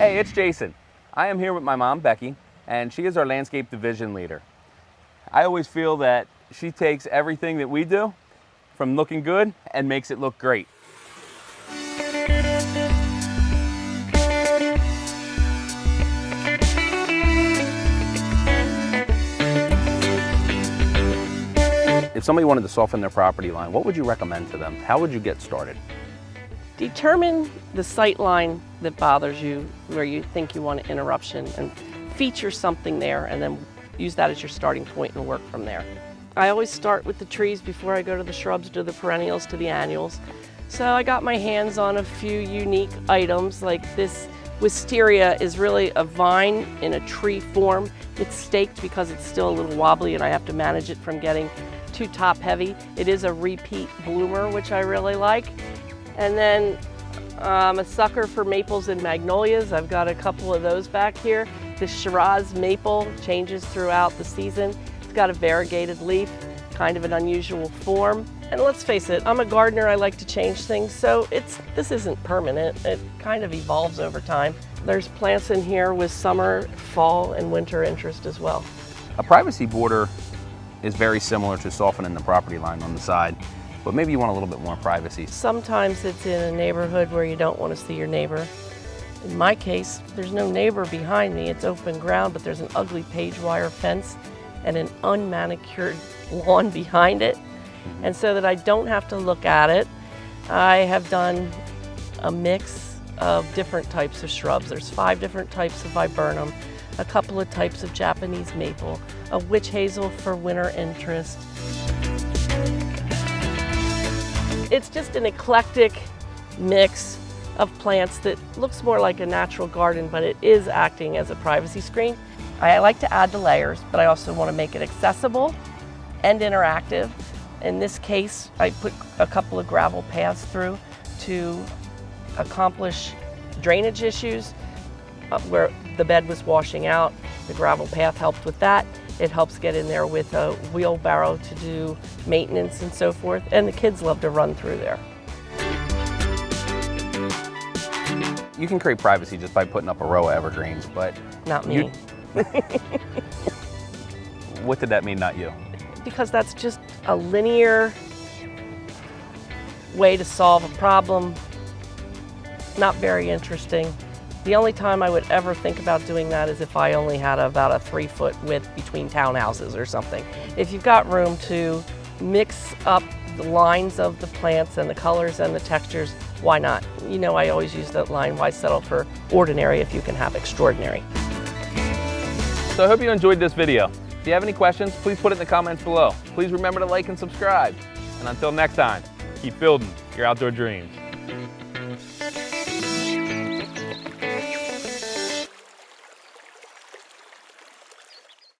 Hey, it's Jason. I am here with my mom, Becky, and she is our landscape division leader. I always feel that she takes everything that we do from looking good and makes it look great. If somebody wanted to soften their property line, what would you recommend to them? How would you get started? Determine the sight line that bothers you, where you think you want an interruption, and feature something there, and then use that as your starting point and work from there. I always start with the trees before I go to the shrubs, to the perennials, to the annuals. So I got my hands on a few unique items, like this wisteria is really a vine in a tree form. It's staked because it's still a little wobbly and I have to manage it from getting too top heavy. It is a repeat bloomer, which I really like. And then I'm a sucker for maples and magnolias. I've got a couple of those back here. The Shiraz maple changes throughout the season. It's got a variegated leaf, kind of an unusual form. And let's face it, I'm a gardener, I like to change things, so this isn't permanent. It kind of evolves over time. There's plants in here with summer, fall, and winter interest as well. A privacy border is very similar to softening the property line on the side, but maybe you want a little bit more privacy. Sometimes it's in a neighborhood where you don't want to see your neighbor. In my case, there's no neighbor behind me. It's open ground, but there's an ugly page wire fence and an unmanicured lawn behind it. And so that I don't have to look at it, I have done a mix of different types of shrubs. There's 5 different types of viburnum, a couple of types of Japanese maple, a witch hazel for winter interest. It's just an eclectic mix of plants that looks more like a natural garden, but it is acting as a privacy screen. I like to add the layers, but I also want to make it accessible and interactive. In this case, I put a couple of gravel paths through to accomplish drainage issues where the bed was washing out. The gravel path helped with that. It helps get in there with a wheelbarrow to do maintenance and so forth. And the kids love to run through there. You can create privacy just by putting up a row of evergreens, but... Not me. What did that mean, not you? Because that's just a linear way to solve a problem. Not very interesting. The only time I would ever think about doing that is if I only had about a 3-foot width between townhouses or something. If you've got room to mix up the lines of the plants and the colors and the textures, why not? You know, I always use that line, why settle for ordinary if you can have extraordinary? So I hope you enjoyed this video. If you have any questions, please put it in the comments below. Please remember to like and subscribe. And until next time, keep building your outdoor dreams.